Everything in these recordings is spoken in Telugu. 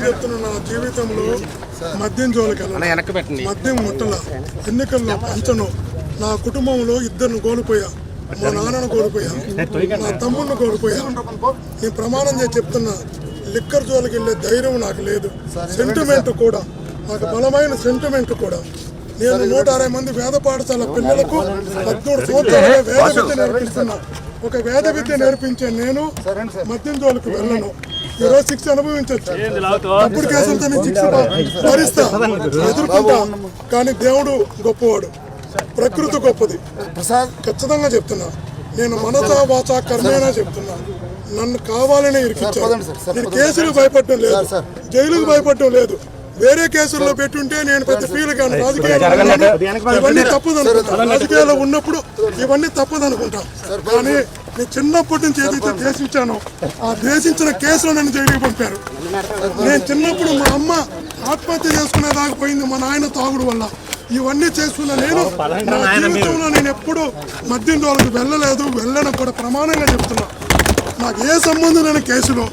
చెప్తున్నా, నా జీవితంలో మద్యం జోలికి మద్యం ముట్టల ఎన్నికల్లో పంచను. నా కుటుంబంలో ఇద్దరిని కోల్పోయా, మా నాన్నను కోల్పోయా, నా తమ్ముడిని కోల్పోయా. నేను ప్రమాణం చేసి చెప్తున్నా, లిక్కర్ జోలికి వెళ్ళే ధైర్యం నాకు లేదు. సెంటిమెంట్ కూడా నాకు బలమైన సెంటిమెంట్ కూడా. నేను 160 మంది వేద పాఠశాల పిల్లలకు 13 సంవత్సరాలుగా వేద విద్య నేర్పిస్తున్నా. ఒక వేద విద్య నేర్పించే నేను మద్యం జోలికి వెళ్ళను. ఈరోజు శిక్ష అనుభవించవచ్చు, తప్పుడు కేసులతో నేను శిక్ష భరిస్తా, ఎదుర్కొంటా. కానీ దేవుడు గొప్పవాడు, ప్రకృతి గొప్పది. ఖచ్చితంగా చెప్తున్నా, నేను మనసా వాచా కర్మేనా చెప్తున్నా. నన్ను కావాలనే ఇరికించారు. నేను కేసులకు భయపడటం లేదు, జైలుకు భయపడటం లేదు. వేరే కేసుల్లో పెట్టుంటే నేను పెద్ద ఫీల్ కాను. రాజకీయాలు ఇవన్నీ తప్పదనుకుంటా, రాజకీయాల్లో ఉన్నప్పుడు ఇవన్నీ తప్పదనుకుంటా. కానీ నేను చిన్నప్పటి నుంచి ఏదైతే దేశించానో ఆ దేశించిన కేసులో నన్ను జైలుకి పంపారు. నేను చిన్నప్పుడు మా అమ్మ ఆత్మహత్య చేసుకునేదాకా పోయింది మా నాయన తాగుడు వల్ల. ఇవన్నీ చేసుకున్న నేను నా జీవితంలో నేను ఎప్పుడు మద్యం జోలికి వెళ్ళలేదు, వెళ్ళడం కూడా ప్రమాణంగా చెప్తున్నా. నాకు ఏ సంబంధం లేని కేసులో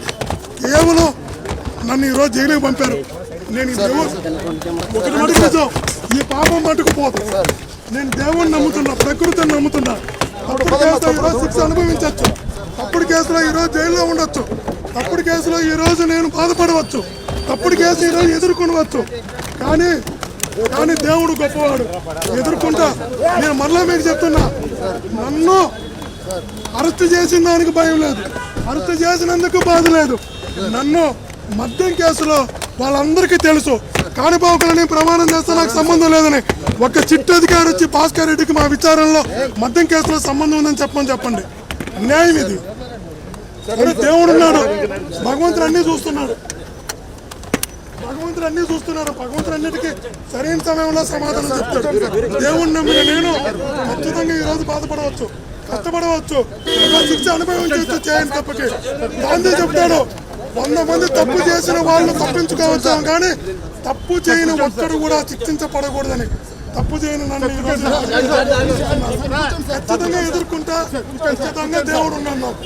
కేవలం నన్ను ఈరోజు జైలుకి పంపారు. నేను ఒకటి మటుకు నిజం, ఈ పాపం మటుకు పోదు. నేను దేవుణ్ణి నమ్ముతున్నా, ప్రకృతిని నమ్ముతున్నా. తప్పుడు కేసులో ఈరోజు శిక్ష అనుభవించవచ్చు, తప్పుడు కేసులో ఈరోజు జైల్లో ఉండొచ్చు, తప్పుడు కేసులో ఈరోజు నేను బాధపడవచ్చు, తప్పుడు కేసు ఈరోజు ఎదుర్కొనవచ్చు. కానీ దేవుడు గొప్పవాడు, ఎదుర్కొంటా. నేను మరలా మీకు చెప్తున్నా, నన్ను అరెస్ట్ చేసిన దానికి భయం లేదు, అరెస్ట్ చేసినందుకు బాధ లేదు. నన్ను మద్యం కేసులో వాళ్ళందరికీ తెలుసు. కానిపోకలని ప్రమాణం చేస్తే నాకు సంబంధం లేదని ఒక చిట్టు అధికారి వచ్చి భాస్కర్ రెడ్డికి మా విచారణలో మద్యం కేసులో సంబంధం ఉందని చెప్పండి. న్యాయం ఇది. దేవుడు ఉన్నాడు, భగవంతుడు అన్నీ చూస్తున్నాడు, భగవంతుడు అన్నిటికీ సరైన సమయంలో సమాధానం చెప్తాడు. దేవుడిని నమ్మిన నేను ఖచ్చితంగా ఈరోజు బాధపడవచ్చు, కష్టపడవచ్చు, శిక్ష అనుభవించవచ్చు చేయని తప్పకి. గాంధీ చెప్తాడు, 100 మంది తప్పు చేసిన వాళ్ళు తప్పించుకోవచ్చు, కానీ తప్పు చేయని ఒక్కడు కూడా శిక్షించబడకూడదని. తప్పు చేయని నన్ను ఈరోజు ఖచ్చితంగా ఎదుర్కొంటా, ఖచ్చితంగా దేవుడు ఉన్నాడు నాకు.